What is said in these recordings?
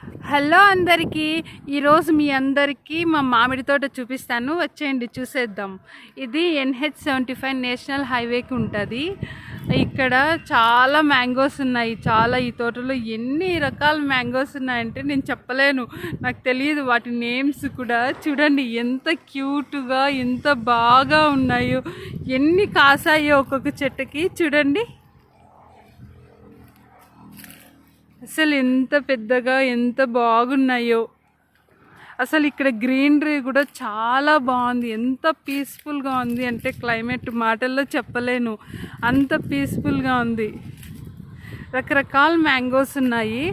Hello అందరికీ. ఈరోజు మీ అందరికీ మా మామిడి తోట చూపిస్తాను, వచ్చేయండి చూసేద్దాం. ఇది NH75 నేషనల్ హైవేకి ఉంటుంది. ఇక్కడ చాలా మ్యాంగోస్ ఉన్నాయి. ఈ తోటలో ఎన్ని రకాల మ్యాంగోస్ ఉన్నాయంటే నేను చెప్పలేను, నాకు తెలియదు వాటి నేమ్స్ కూడా. చూడండి ఎంత క్యూట్గా ఎంత బాగా ఉన్నాయో, ఎన్ని కాసాయో ఒక్కొక్క చెట్టుకి. చూడండి అసలు ఎంత పెద్దగా ఎంత బాగున్నాయో. అసలు ఇక్కడ గ్రీనరీ కూడా చాలా బాగుంది. ఎంత పీస్ఫుల్గా ఉంది అంటే క్లైమేట్ మాటల్లో చెప్పలేను, అంత పీస్ఫుల్గా ఉంది. రకరకాల మ్యాంగోస్ ఉన్నాయి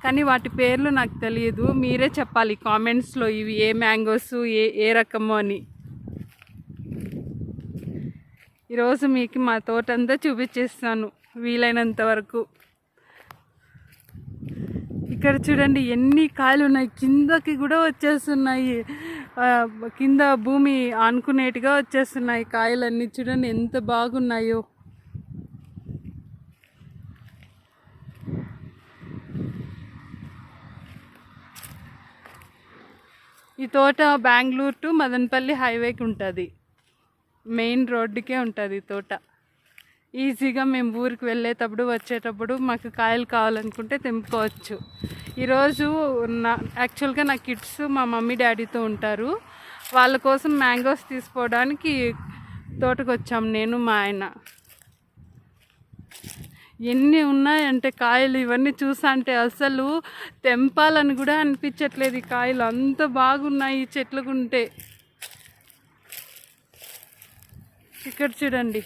కానీ వాటి పేర్లు నాకు తెలియదు, మీరే చెప్పాలి కామెంట్స్లో ఇవి ఏ మ్యాంగోస్ ఏ రకము అని. ఈరోజు మీకు మా తోటంతా చూపించేస్తాను వీలైనంత వరకు. ఇక్కడ చూడండి ఎన్ని కాయలు ఉన్నాయి, కిందకి కూడా వచ్చేస్తున్నాయి. కింద భూమి ఆనుకునేట్టుగా వచ్చేస్తున్నాయి కాయలన్నీ. చూడండి ఎంత బాగున్నాయో. ఈ తోట బెంగళూరు టు మదనపల్లి హైవేకి ఉంటుంది, మెయిన్ రోడ్డుకే ఉంటుంది ఈ తోట. ఈజీగా మేము ఊరికి వెళ్ళేటప్పుడు వచ్చేటప్పుడు మాకు కాయలు కావాలనుకుంటే తెంపుకోవచ్చు. ఈరోజు యాక్చువల్గా నా కిడ్స్ మా మమ్మీ డాడీతో ఉంటారు, వాళ్ళ కోసం మ్యాంగోస్ తీసుకోవడానికి తోటకు వచ్చాము నేను మా ఆయన. ఎన్ని ఉన్నాయంటే కాయలు, ఇవన్నీ చూసంటే అసలు తెంపాలని కూడా అనిపించట్లేదు. ఈ కాయలు అంత బాగున్నాయి ఈ చెట్లుకుంటే. ఇక్కడ చూడండి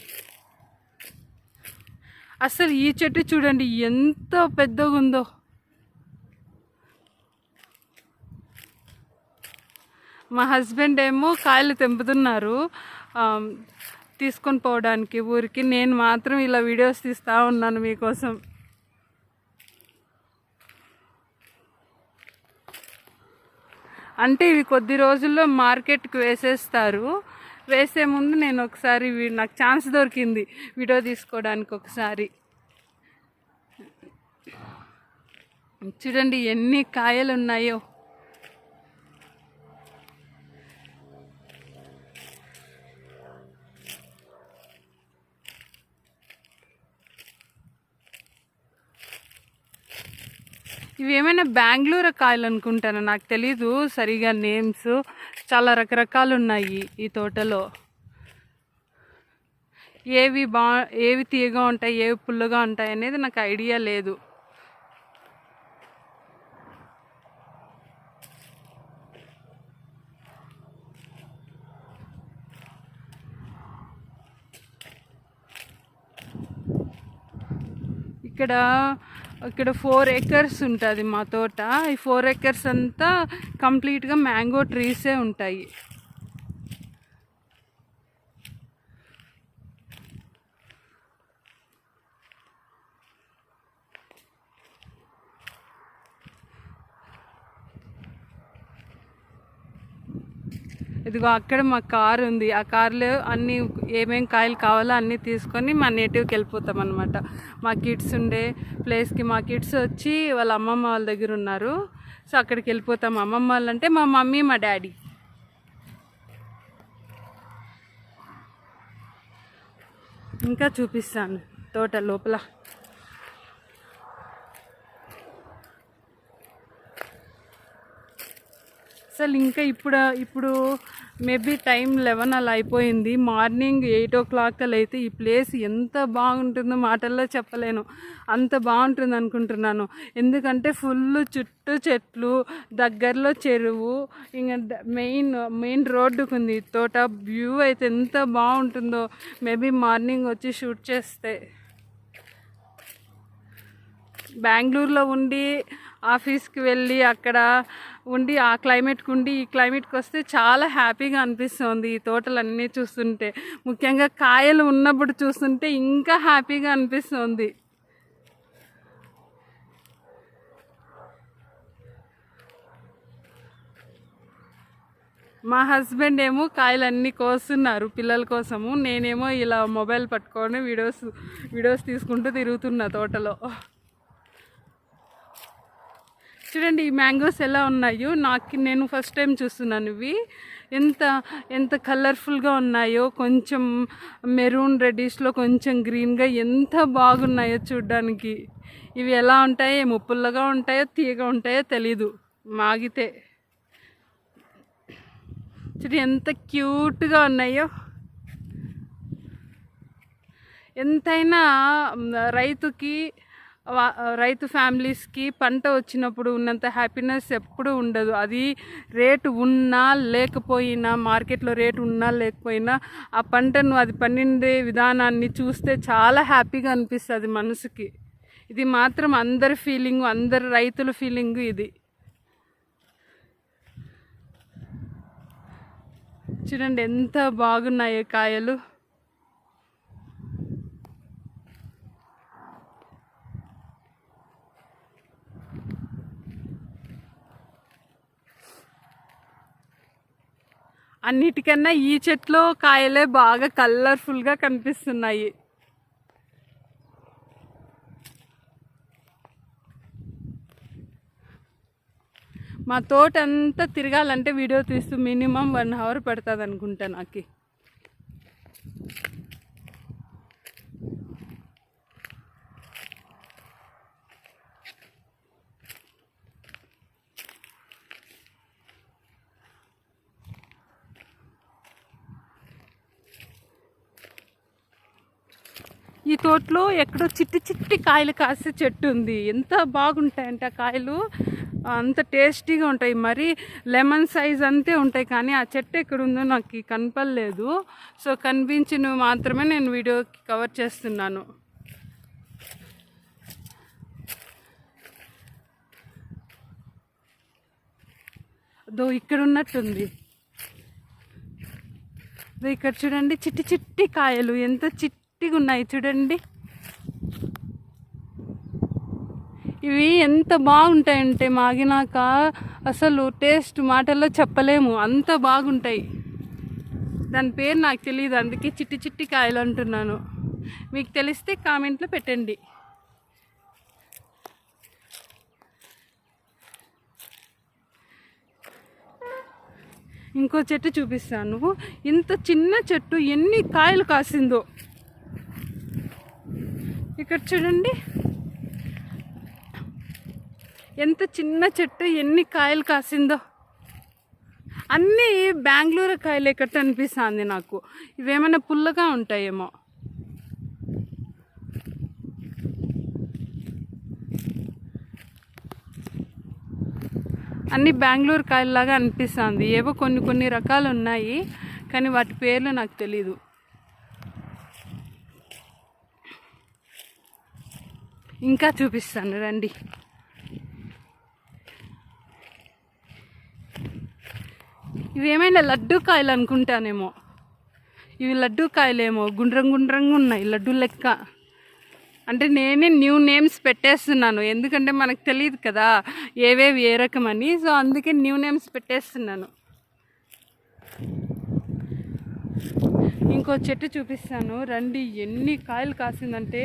అసలు ఈ చెట్టు చూడండి ఎంత పెద్దగా ఉందో. మా హస్బెండ్ ఏమో కాయలు తెంపుతున్నారు తీసుకొని పోవడానికి ఊరికి. నేను మాత్రం ఇలా వీడియోస్ తీస్తూ ఉన్నాను మీకోసం. అంటే ఇవి కొద్ది రోజుల్లో మార్కెట్కి వేసేస్తారు. వేసే ముందు నేను ఒకసారి నాకు ఛాన్స్ దొరికింది వీడియో తీసుకోవడానికి ఒకసారి. చూడండి ఎన్ని కాయలు ఉన్నాయో. ఇవి ఏమైనా బెంగళూరు కాయలు అనుకుంటాను, నాకు తెలీదు సరిగా నేమ్స్. చాలా రకరకాలు ఉన్నాయి ఈ తోటలో. ఏవి తీయగా ఉంటాయి ఏవి పుల్లగా ఉంటాయి అనేది నాకు ఐడియా లేదు. ఇక్కడ 4 acres ఉంటుంది మా తోట. ఈ 4 acres అంతా కంప్లీట్గా మ్యాంగో ట్రీసే ఉంటాయి. ఇదిగో అక్కడ మా కారు ఉంది, ఆ కార్లో అన్నీ ఏమేమి కాయలు కావాలో అన్నీ తీసుకొని మా నేటివ్కి వెళ్ళిపోతాం అనమాట. మా కిడ్స్ ఉండే ప్లేస్కి. మా కిడ్స్ వచ్చి వాళ్ళ అమ్మమ్మ వాళ్ళ దగ్గర ఉన్నారు, సో అక్కడికి వెళ్ళిపోతాం. అమ్మమ్మ వాళ్ళంటే మా మమ్మీ మా డాడీ. ఇంకా చూపిస్తాను తోట లోపల. అసలు ఇంకా ఇప్పుడు మేబీ టైం 11 అలా అయిపోయింది. మార్నింగ్ 8 o'clock అలా అయితే ఈ ప్లేస్ ఎంత బాగుంటుందో మాటల్లో చెప్పలేను, అంత బాగుంటుంది అనుకుంటున్నాను. ఎందుకంటే ఫుల్ చుట్టూ చెట్లు, దగ్గరలో చెరువు, ఇంకా మెయిన్ రోడ్డుకు ఉంది తోట. వ్యూ అయితే ఎంత బాగుంటుందో. మేబీ మార్నింగ్ వచ్చి షూట్ చేస్తే. బెంగళూరులో ఉండి ఆఫీస్కి వెళ్ళి అక్కడ ఉండి ఆ క్లైమేట్కి ఉండి ఈ క్లైమేట్కి వస్తే చాలా హ్యాపీగా అనిపిస్తుంది ఈ తోటలన్నీ చూస్తుంటే. ముఖ్యంగా కాయలు ఉన్నప్పుడు చూస్తుంటే ఇంకా హ్యాపీగా అనిపిస్తుంది. మా హస్బెండ్ ఏమో కాయలన్నీ కోస్తున్నారు పిల్లల కోసము, నేనేమో ఇలా మొబైల్ పట్టుకొని వీడియోస్ తీసుకుంటూ తిరుగుతున్నా తోటలో. చూడండి ఈ మ్యాంగోస్ ఎలా ఉన్నాయో, నేను ఫస్ట్ టైం చూస్తున్నాను ఇవి. ఎంత ఎంత కలర్ఫుల్గా ఉన్నాయో, కొంచెం మెరూన్ రెడ్డిష్లో కొంచెం గ్రీన్గా ఎంత బాగున్నాయో చూడ్డానికి. ఇవి ఎలా ఉంటాయో, పుల్లగా ఉంటాయో తీయగా ఉంటాయో తెలీదు మాగితే. చూడండి ఎంత క్యూట్గా ఉన్నాయో. ఎంతైనా రైతు ఫ్యామిలీస్కి పంట వచ్చినప్పుడు ఉన్నంత హ్యాపీనెస్ ఎప్పుడూ ఉండదు. అది రేటు ఉన్నా లేకపోయినా, మార్కెట్లో రేటు ఉన్నా లేకపోయినా, ఆ పంటను అది పండిండే విధానాన్ని చూస్తే చాలా హ్యాపీగా అనిపిస్తుంది మనసుకి. ఇది మాత్రం అందరి ఫీలింగు, అందరి రైతుల ఫీలింగు ఇది. చూడండి ఎంత బాగున్నాయో కాయలు. అన్నిటికన్నా ఈ చెట్లో కాయలే బాగా కలర్ఫుల్గా కనిపిస్తున్నాయి. మా తోట అంతా తిరగాలంటే వీడియో తీస్తూ మినిమం 1 అవర్ పడుతుంది అనుకుంటా నాకు. ఈ తోటలో ఎక్కడో చిట్టి చిట్టి కాయలు కాసే చెట్టు ఉంది. ఎంత బాగుంటాయంటే ఆ కాయలు, అంత టేస్టీగా ఉంటాయి. మరి లెమన్ సైజ్ అంతే ఉంటాయి, కానీ ఆ చెట్టు ఎక్కడుందో నాకు కనపడలేదు. సో కనిపించినవి మాత్రమే నేను వీడియోకి కవర్ చేస్తున్నాను. అదో ఇక్కడ ఉన్నట్టుంది. ఇక్కడ చూడండి చిట్టి చిట్టి కాయలు ఎంత చిట్టిగా ఉన్నాయి చూడండి. ఇవి ఎంత బాగుంటాయంటే మాగినాక అసలు టేస్ట్ మాటల్లో చెప్పలేము, అంత బాగుంటాయి. దాని పేరు నాకు తెలియదు, అందుకే చిట్టి చిట్టి కాయలు అంటున్నాను. మీకు తెలిస్తే కామెంట్లో పెట్టండి. ఇంకో చెట్టు చూపిస్తాను. ఇంత చిన్న చెట్టు ఎన్ని కాయలు కాసిందో. ఇక్కడ చూడండి ఎంత చిన్న చెట్టు ఎన్ని కాయలు కాసిందో. అన్నీ బెంగళూరు కాయలు ఎక్కట అనిపిస్తుంది నాకు. ఇవేమైనా పుల్లగా ఉంటాయేమో. అన్నీ బెంగళూరు కాయల్లాగా అనిపిస్తుంది. ఏవో కొన్ని రకాలు ఉన్నాయి, కానీ వాటి పేర్లు నాకు తెలీదు. ఇంకా చూపిస్తాను రండి. ఇవేమైనా లడ్డూ కాయలు అనుకుంటానేమో. ఇవి లడ్డూ కాయలేమో, గుండ్రంగా ఉన్నాయి, లడ్డూ లెక్క. అంటే నేనే న్యూ నేమ్స్ పెట్టేస్తున్నాను, ఎందుకంటే మనకు తెలియదు కదా ఏవేవి ఏ రకమని. సో అందుకే న్యూ నేమ్స్ పెట్టేస్తున్నాను. ఇంకో చెట్టు చూపిస్తాను రండి. ఎన్ని కాయలు కాసిందంటే,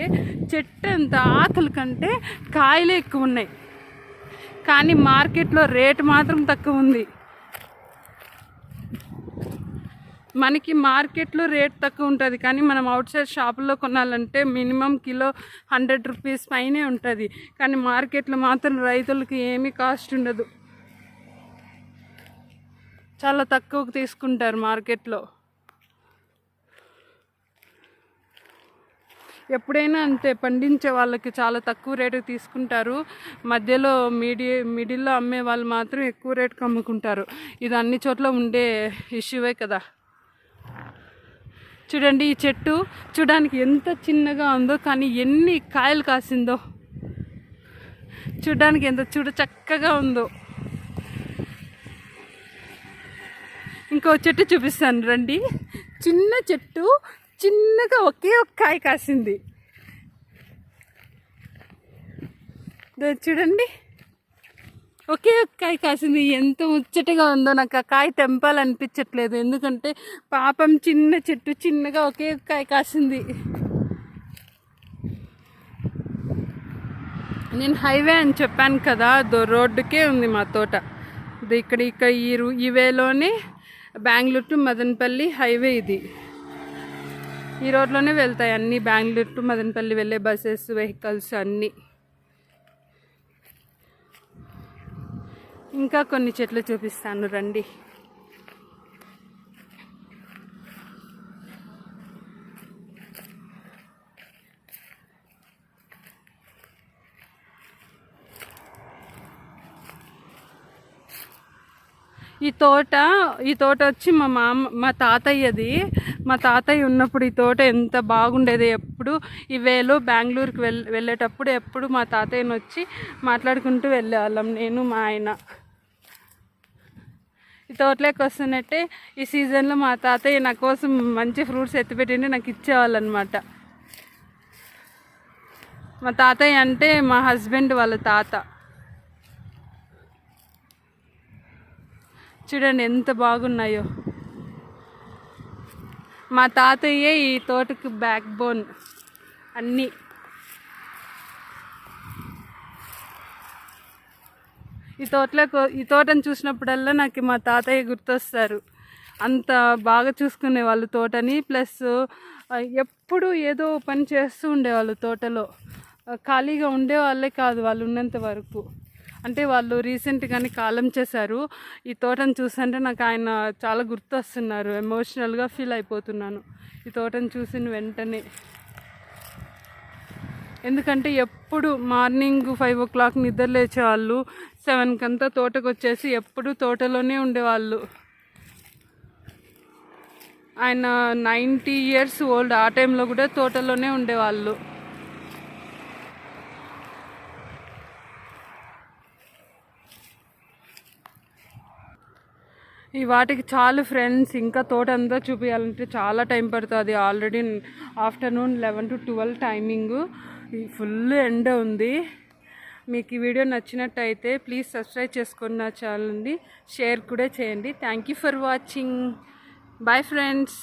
చెట్టు అంత ఆకుల కంటే కాయలే ఎక్కువ ఉన్నాయి, కానీ మార్కెట్లో రేటు మాత్రం తక్కువ ఉంది. మనకి మార్కెట్లో రేట్ తక్కువ ఉంటుంది, కానీ మనం అవుట్ సైడ్ షాపుల్లో కొనాలంటే మినిమం కిలో 100 రూపీస్ పైనే ఉంటుంది. కానీ మార్కెట్లో మాత్రం రైతులకి ఏమీ కాస్ట్ ఉండదు, చాలా తక్కువకు తీసుకుంటారు మార్కెట్లో. ఎప్పుడైనా అంతే, పండించే వాళ్ళకి చాలా తక్కువ రేటుకి తీసుకుంటారు. మధ్యలో మిడిల్లో అమ్మే వాళ్ళు మాత్రం ఎక్కువ రేటుకి అమ్ముకుంటారు. ఇది అన్ని చోట్ల ఉండే ఇష్యూవే కదా. చూడండి ఈ చెట్టు చూడడానికి ఎంత చిన్నగా ఉందో, కానీ ఎన్ని కాయలు కాసిందో. చూడడానికి ఎంత చక్కగా ఉందో. ఇంకో చెట్టు చూపిస్తాను రండి. చిన్న చెట్టు, చిన్నగా ఒకే ఒక కాయ కాసింది. చూడండి ఒకే ఒక కాయ కాసింది. ఎంత ముచ్చటగా ఉందో. నాకు ఆ కాయ తెంపాలనిపించట్లేదు, ఎందుకంటే పాపం చిన్న చెట్టు, చిన్నగా ఒకే ఒక కాయ కాసింది. నేను హైవే అని చెప్పాను కదా, రోడ్డుకే ఉంది మా తోట. ఇక్కడ ఇక్కడ ఈ వేలోనే బెంగళూరు టు మదనపల్లి హైవే ఇది. ఈ రోడ్లోనే వెళ్తాయి అన్నీ, బెంగళూరు టు మదనపల్లి వెళ్ళే బస్సెస్, వెహికల్స్ అన్నీ. ఇంకా కొన్ని చెట్లు చూపిస్తాను రండి. ఈ తోట వచ్చి మా తాతయ్యది. మా తాతయ్య ఉన్నప్పుడు ఈ తోట ఎంత బాగుండేది. ఎప్పుడు ఈ వేలో బెంగళూరుకి వెళ్ళేటప్పుడు ఎప్పుడు మా తాతయ్యని వచ్చి మాట్లాడుకుంటూ వెళ్ళేవాళ్ళం, నేను మా ఆయన. ఈ తోటలోకి వస్తున్నట్టే ఈ సీజన్లో మా తాతయ్య నా కోసం మంచి ఫ్రూట్స్ ఎత్తిపెట్టిండి నాకు ఇచ్చేవాళ్ళు అనమాట. మా తాతయ్య అంటే మా హస్బెండ్ వాళ్ళ తాత. చూడండి ఎంత బాగున్నాయో. మా తాతయ్యే ఈ తోటకు బ్యాక్ బోన్ అన్నీ. ఈ తోటను చూసినప్పుడల్లా నాకు మా తాతయ్య గుర్తొస్తారు. అంత బాగా చూసుకునే వాళ్ళు తోటని. ప్లస్ ఎప్పుడు ఏదో పని చేస్తూ ఉండేవాళ్ళు తోటలో. ఖాళీగా ఉండేవాళ్ళే కాదు వాళ్ళు ఉన్నంత వరకు. అంటే వాళ్ళు రీసెంట్గానే కాలం చేశారు. ఈ తోటను చూస్తుంటే నాకు ఆయన చాలా గుర్తొస్తున్నారు. ఎమోషనల్గా ఫీల్ అయిపోతున్నాను ఈ తోటను చూసిన వెంటనే. ఎందుకంటే ఎప్పుడు మార్నింగ్ 5 o'clock నిద్ర లేచేవాళ్ళు, 7 కంతా తోటకు వచ్చేసి ఎప్పుడు తోటలోనే ఉండేవాళ్ళు. ఆయన 90 years ఓల్డ్. ఆ టైంలో కూడా తోటలోనే ఉండేవాళ్ళు. ఈ వాటికి చాలు ఫ్రెండ్స్. ఇంకా తోట అంతా చూపించాలంటే చాలా టైం పడుతుంది. Already afternoon 11 to 12 timing. Full ఎండ ఉంది. మీకు ఈ వీడియో నచ్చినట్టయితే ప్లీజ్ సబ్స్క్రైబ్ చేసుకొని నా ఛానల్ని షేర్ కూడా చేయండి. Thank you for watching. Bye friends.